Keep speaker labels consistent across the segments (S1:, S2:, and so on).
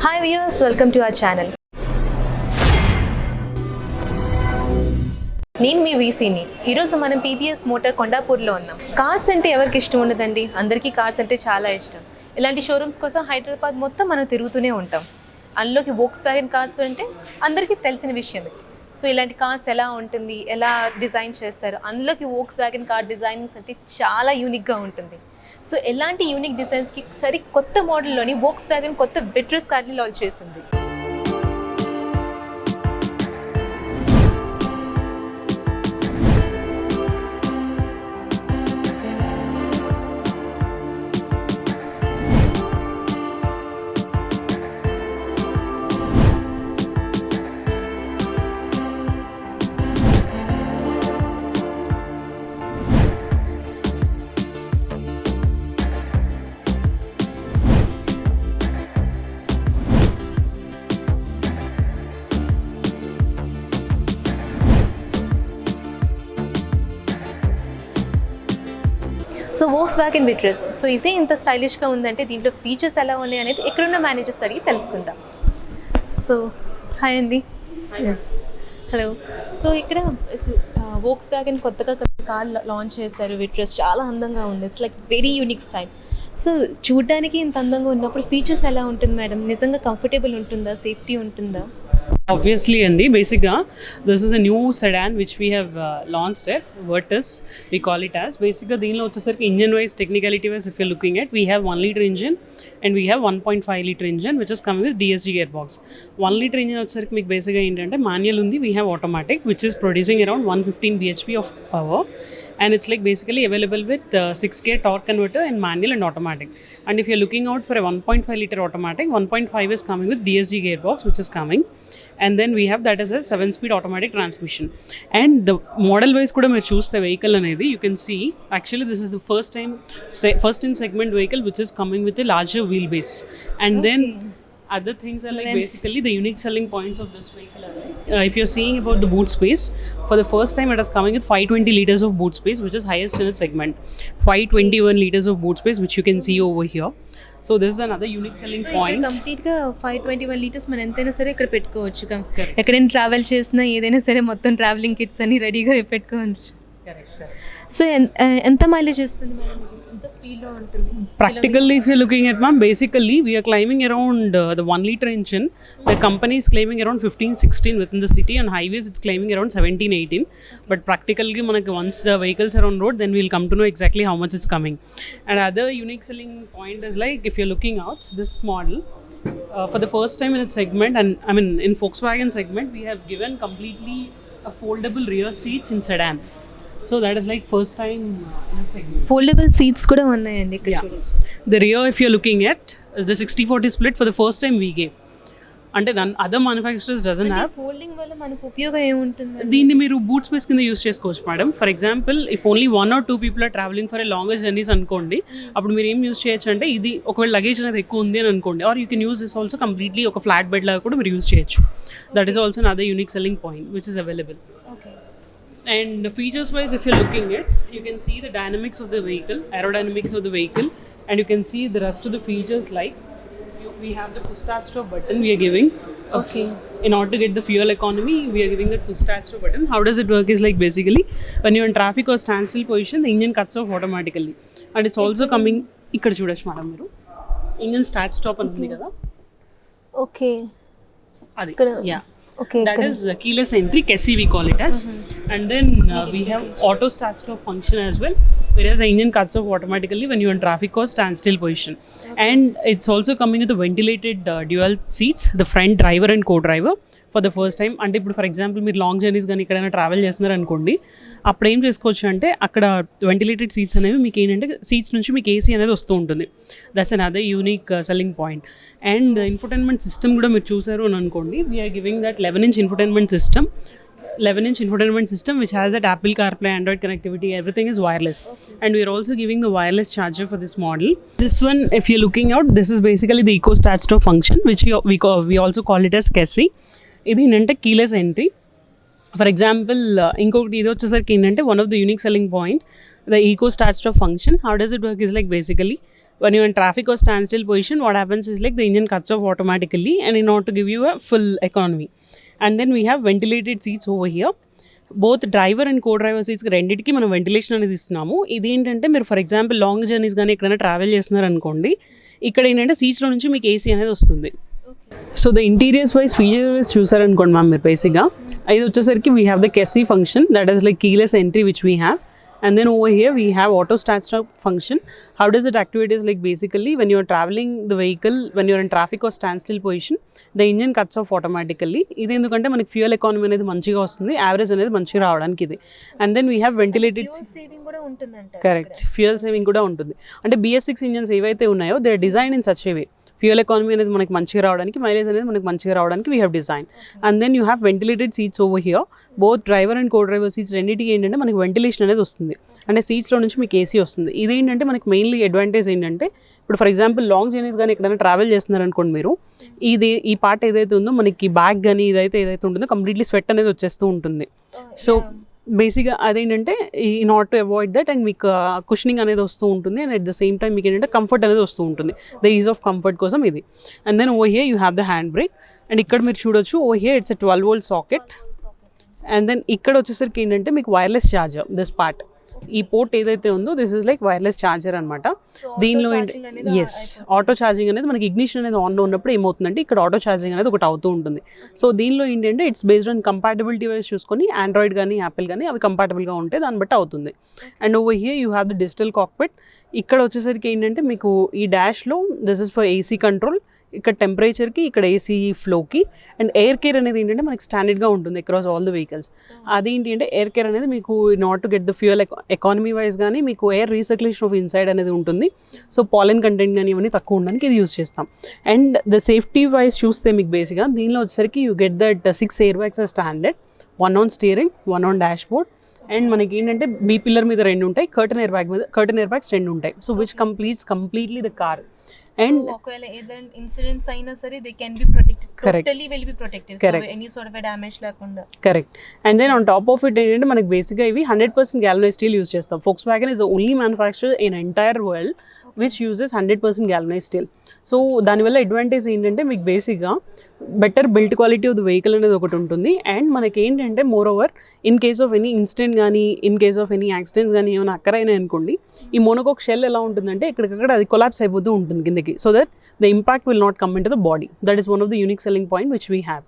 S1: Hi viewers, welcome to our channel. నేను మీ వీసీని. ఈరోజు మనం పీపీఎస్ మోటార్ కొండాపూర్లో ఉన్నాం. కార్స్ అంటే ఎవరికి ఇష్టం ఉండదండి? అందరికీ కార్స్ అంటే చాలా ఇష్టం. ఇలాంటి షోరూమ్స్ కోసం హైదరాబాద్ మొత్తం మనం తిరుగుతూనే ఉంటాం. అందులోకి Volkswagen కార్స్ అంటే అందరికీ తెలిసిన విషయమే. సో ఇలాంటి కార్స్ ఎలా ఉంటుంది, ఎలా డిజైన్ చేస్తారు, అందులోకి Volkswagen కార్ డిజైనింగ్స్ అంటే చాలా యూనిక్గా ఉంటుంది. సో ఎలాంటి యూనిక్ డిజైన్స్కి కొత్త మోడల్లోని Volkswagen కొత్త Virtus కార్ని లాంచ్ చేసింది. సో Volkswagen Virtus సో ఇది ఇంత స్టైలిష్గా ఉందంటే దీంట్లో ఫీచర్స్ ఎలా ఉన్నాయి అనేది ఎక్కడున్న మేనేజర్స్ అడిగి తెలుసుకుందాం. సో హాయ్ అండి. హలో. సో ఇక్కడ Volkswagen కొత్తగా కార్ లాంచ్ చేశారు Virtus. చాలా అందంగా ఉంది. It's like very unique style. So చూడడానికి ఇంత అందంగా ఉన్నప్పుడు ఫీచర్స్ ఎలా ఉంటుంది మేడం? నిజంగా కంఫర్టబుల్ ఉంటుందా, సేఫ్టీ ఉంటుందా?
S2: Obviously, Andy, basically, this is a new sedan which we have launched at Virtus, we call it as. Basically, దీనిలో వచ్చేసరికి engine wise, technicality wise, if you're looking at, we have 1 liter engine and we have 1.5 liter engine which is coming with DSG gearbox. 1 liter engine వచ్చేసరికి మీకు బేసిక్గా ఏంటంటే manual ఉంది, we have automatic which is producing around 115 bhp of power. And it's like basically available with 6k torque converter in manual and automatic. And if you're looking out for a 1.5 liter automatic, 1.5 is coming with DSG gearbox which is coming. And then we have that as a 7-speed automatic transmission. And the model wise kuda meer choose the vehicle anedi, you can see actually this is the first in segment vehicle which is coming with a larger wheelbase. And then other things are like basically the unique selling points of this vehicle are like, if you're seeing about the boot space, for the first time it is coming with 520 liters of boot space which is highest in its segment. 521 liters of boot space which you can see over here. So this is another unique selling point.
S1: కంప్లీట్గా 521 litres మనం ఎంతైనా సరే ఇక్కడ పెట్టుకోవచ్చు. ఎక్కడైనా travel చేసినా ఏదైనా సరే మొత్తం ట్రావెలింగ్ కిట్స్ అని రెడీగా పెట్టుకోవచ్చు. సో ఎంత మైలేజ్ ఇస్తుంది మేడం? ఎంత స్పీడ్లో ఉంటుంది?
S2: Practically, if you're looking at, ma'am, basically we are climbing around the 1 liter engine. The company is claiming around 15-16 within the city, and highways it's claiming around 17-18. But practically, once the vehicles are on road, then we'll come to know exactly how much it's coming. And other unique selling point is like if you're looking out this model. For the first time in its segment, and I mean in Volkswagen segment, we have given completely a foldable rear seats in sedan. So that is like first time in its segment.
S1: Foldable seats కూడా ఉన్నాయండి ఇక్కడ.
S2: The rear, if you're looking at the 60-40 split, for the first time we gave. అంటే other manufacturers doesn't have.
S1: Folding వల్ల మనకు ఉపయోగం ఏముంటుంది?
S2: దీన్ని మీరు బూట్ స్పేస్ కింద యూస్ చేసుకోవచ్చు madam. For example if only 1 or 2 people are traveling for a longer journeys అనుకోండి, అప్పుడు మీరు ఏం యూస్ చేయొచ్చు అంటే ఇది ఒకవేళ లగేజ్ అనేది ఎక్కువ ఉంది అని అనుకోండి, or you can use this also completely ఒక ఫ్లాట్ బెడ్ లాగా కూడా మీరు యూస్ చేయొచ్చు. That is also another unique selling point which is available.
S1: Okay. And
S2: features wise, if you're looking at, you can see the dynamics of the vehicle, aerodynamics of the vehicle, and you can see the rest of the features like we have the push start stop button we are giving.
S1: Okay.
S2: In order to get the fuel economy, we are giving the push start stop button. How does it work is like basically when you're in traffic or standstill position, the engine cuts off automatically. And it's also coming, ikkada chudochu madam meeru, engine start stop అని ఉంది కదా.
S1: Okay.
S2: అది. Yeah.
S1: Okay,
S2: that is keyless entry, KESI we call it as. And then we have auto start stop function as well, whereas the engine cuts off automatically when you're in traffic or standstill position. And it's also coming with the ventilated dual seats, the front driver and co-driver for the first time. అంటే ఇప్పుడు for example మీరు long journeys కానీ ఎక్కడైనా travel చేస్తున్నారు అనుకోండి, అప్పుడు ఏం చేసుకోవచ్చు అంటే అక్కడ వెంటిలేటెడ్ సీట్స్ అనేవి మీకు ఏంటంటే సీట్స్ నుంచి మీకు ఏసీ అనేది వస్తూ ఉంటుంది. That's another unique selling point. And infotainment system కూడా మీరు చూసారు అని అనుకోండి, we're giving that 11-inch infotainment system. 11-inch infotainment system which has that Apple CarPlay, Android connectivity, everything is wireless. And we are also giving the wireless charger for this model. This one, if you're looking out, this is basically the eco start stop function which we also call it as KESI. ఇది ఏంటంటే keyless entry. For example ఇంకొకటి ఇది వచ్చేసరికి ఏంటంటే one of the unique selling point the eco start stop function. How does it work is like basically when you're in traffic or standstill position, what happens is like the engine cuts off automatically and in order to give you a full economy. And then we have ventilated seats over here. Both driver and co driver సీట్స్కి రెండింటికి మనం ventilation అనేది ఇస్తున్నాము. ఇది ఏంటంటే మీరు for example long journeys కానీ ఎక్కడైనా ట్రావెల్ చేస్తున్నారు అనుకోండి, ఇక్కడ ఏంటంటే సీట్స్లో నుంచి మీకు ఏసీ అనేది వస్తుంది. So the interiors wise features wise చూసారనుకోండి మ్యామ్ మీరు బేసిక్గా ఇది వచ్చేసరికి we have the Kessy function that is like keyless entry which we have. And then over here we have auto start stop function. How does it activate is like basically when you are traveling the vehicle, when you are in traffic or standstill position, the engine cuts off automatically. ఇది ఎందుకంటే మనకి fuel economy అనేది మంచిగా వస్తుంది, average అనేది మంచిగా రావడానికి ఇది. And then we have ventilated
S1: seating కూడా ఉంటుందంట.
S2: కరెక్ట్, ఫ్యూయల్ సేవింగ్ కూడా ఉంటుంది. అంటే BS6 ఇంజన్స్ ఏవైతే ఉన్నాయో they are design in such a way fuel economy అనేది మనకి మంచిగా రావడానికి, మైలేజ్ అనేది మనకి మంచిగా రావడానికి we have design. And then you have ventilated seats over here. Both driver and co driver seats రెండింటికి ఏంటంటే మనకి వెంటిలేషన్ అనేది వస్తుంది, అంటే సీట్స్లో నుంచి మీకు ఏసీ వస్తుంది. ఇదేంటంటే మనకి మెయిన్లీ అడ్వాంటేజ్ ఏంటంటే ఇప్పుడు ఫర్ ఎగ్జాంపుల్ లాంగ్ జర్నీస్ కానీ ఎక్కడైనా ట్రావెల్ చేస్తున్నారు అనుకోండి మీరు, ఈ పార్ట్ ఏదైతే ఉందో మనకి బ్యాగ్ కానీ ఏదైతే ఉంటుందో కంప్లీట్లీ స్వెట్ అనేది వచ్చేస్తూ ఉంటుంది. సో బేసిక్గా అదేంటంటే in order to avoid that and మీకు కుషనింగ్ అనేది వస్తూ ఉంటుంది and at the same time మీకు ఏంటంటే కంఫర్ట్ అనేది వస్తూ ఉంటుంది, ద ఈజ్ ఆఫ్ కంఫర్ట్ కోసం ఇది. And then over here you have the hand brake. అండ్ ఇక్కడ మీరు చూడొచ్చు over here it's 12 volt socket. And then ఇక్కడ వచ్చేసరికి ఏంటంటే మీకు వైర్లెస్ ఛార్జర్ దిస్ పార్ట్, ఈ పోర్ట్ ఏదైతే ఉందో this is like wireless charger అనమాట. దీనిలో ఎస్ ఆటో ఛార్జింగ్ అనేది మనకి ఇగ్నిషన్ అనేది ఆన్లో ఉన్నప్పుడు ఏమవుతుందంటే ఇక్కడ ఆటో ఛార్జింగ్ అనేది ఒకటి అవుతూ ఉంటుంది. సో దీనిలో ఏంటంటే it's based on compatibility wise చూసుకొని ఆండ్రాయిడ్ కానీ యాపిల్ కానీ అవి కంపాటబుల్గా ఉంటే దాన్ని బట్టి అవుతుంది. And over here you have the digital cockpit. ఇక్కడ వచ్చేసరికి ఏంటంటే మీకు ఈ డాష్లో this is for AC control, ఇక్కడ టెంపరేచర్కి, ఇక్కడ ఏసీ ఫ్లోకి. అండ్ ఎయిర్ కేర్ అనేది ఏంటంటే మనకి స్టాండర్డ్గా ఉంటుంది అక్రాస్ ఆల్ ద వెహికల్స్. అదేంటి అంటే ఎయిర్ కేర్ అనేది మీకు not to get the fuel economy wise కానీ మీకు ఎయిర్ రీసర్క్యులేషన్ ఆఫ్ ఇన్సైడ్ అనేది ఉంటుంది. సో పాలెన్ కంటెంట్ కానీ ఇవన్నీ తక్కువ ఉండడానికి ఇది యూస్ చేస్తాం. అండ్ ద సేఫ్టీ వైజ్ చూస్తే మీకు బేసిక్గా దీనిలో వచ్చేసరికి you get that 6 air bags standard, 1 on steering, 1 on dash board. And మనకి ఏంటంటే బీ పిల్లర్ మీద 2 ఉంటాయి, కర్టన్ ఎయిర్ బ్యాగ్స్ 2 ఉంటాయి. So which completely the car. And
S1: ఒకవేళ ఏదైనా ఇన్సిడెంట్స్ అయినా సరే they can be protected, totally will be protected, so any sort of damage లేకుండా. Correct.
S2: And then on top of it ఏంటంటే మనకి బేసిక్గా ఇవి 100% galvanized steel యూస్ చేస్తాం. Volkswagen is the only manufacturer in entire world which uses 100% galvanized steel. So దానివల్ల advantage ఏంటంటే మీకు బేసిక్గా better build quality of the vehicle అనేది ఒకటి ఉంటుంది. అండ్ మనకి ఏంటంటే moreover in case of any incident కానీ in case of any accidents కానీ ఏమైనా అక్కరైనాయి అనుకోండి, ఈ మోనోకోక్ షెల్ ఎలా ఉంటుందంటే ఇక్కడికక్కడ అది కొలాప్స్ అయిపోతూ ఉంటుంది కిందకి, so that the impact will not come in to the body. That is one of the unique selling point which we have.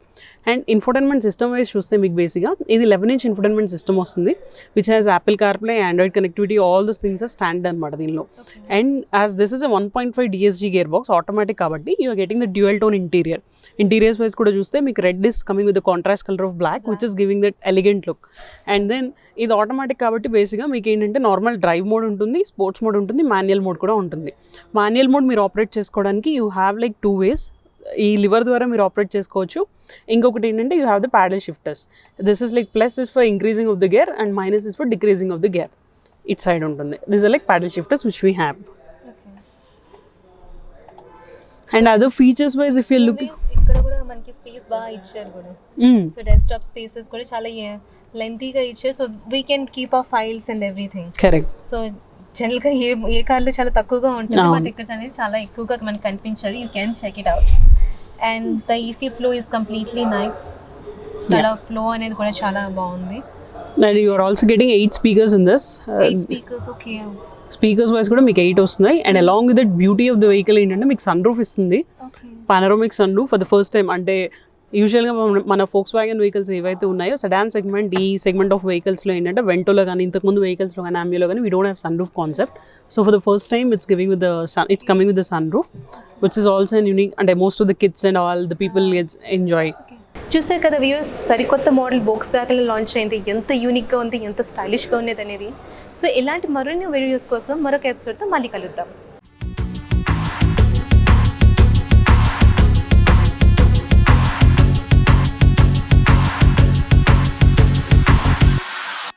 S2: And infotainment system wise చూస్తే మీకు బేసిక్గా ఇది 11-inch ఇన్ఫోటైన్మెంట్ సిస్టమ్ వస్తుంది which has Apple CarPlay, Android connectivity, all those things are standard అనమాట దీనిలో. And as this is a 1.5 DSG gear box automatic కాబట్టి you are getting the dual tone interiors wise కూడా చూస్తే మీకు red is coming with the contrast colour of black which is giving that elegant look. And then ఇది automatic కాబట్టి బేసిక్గా మీకు ఏంటంటే normal drive mode ఉంటుంది, స్పోర్ట్స్ మోడ్ ఉంటుంది, మాన్యువల్ మోడ్ కూడా ఉంటుంది. మాన్యువల్ మోడ్ మీరు ఆపరేట్ చేసుకోవడానికి యూ హ్యావ్ లైక్ 2 ways. ఈ లివర్ ద్వారా మీరు ఆపరేట్ చేసుకోవచ్చు. ఇంకొకటి ఏంటంటే you have the paddle shifters. This is like plus is for increasing of the gear and minus is for decreasing of the gear. It side ఉంటుంది. This are like paddle shifters which we have. And other features wise if you look
S1: ఇక్కడ కూడా మనకి space బాగా ఇచ్చారు కూడా. So desktop spaces కూడా చాలా లెంతీగా ఇచ్చారు, so we can keep our files and everything.
S2: Correct.
S1: So జనరల్గా ఏ కార్లో చాలా తక్కువగా ఉంటుంది, బట్ ఇక్కడ అనేది చాలా ఎక్కువగా మనకి కనిపించారు. You can check it out. And the AC flow is completely nice. చాలా ఫ్లో అనేది కూడా చాలా బాగుంది.
S2: And you are also getting 8 speakers in this.
S1: 8 speakers, okay.
S2: Speakers wise కూడా మీకు 8 వస్తున్నాయి. And along with that beauty of the vehicle ఏంటంటే మీకు సన్ రూఫ్ ఇస్తుంది, panoramic sunroof for the first time. అంటే యూజువల్గా మన Volkswagen వెహికల్స్ ఏవైతే ఉన్నాయో సెడాన్ సెగ్మెంట్, ఈ సెగ్మెంట్ ఆఫ్ వెహికల్స్లో ఏంటంటే వెంటోలో కానీ ఇంతకుముందు వెహికల్స్లో కానీ ఆంబియోలో కానీ we don't have sunroof concept. So for the first time it's coming with the sunroof which is also and unique. అంటే most of the kids and all the people gets enjoy.
S1: చూసారు కదా viewers, సరికొత్త model Volkswagen launch అయింది. ఎంత యూనిక్గా ఉంది, ఎంత స్టైలిష్గా ఉన్నది అనేది. సో ఇలాంటి మరిన్ని వీడియోస్ కోసం మరొక ఎపిసోడ్తో మళ్ళీ కలుద్దాం.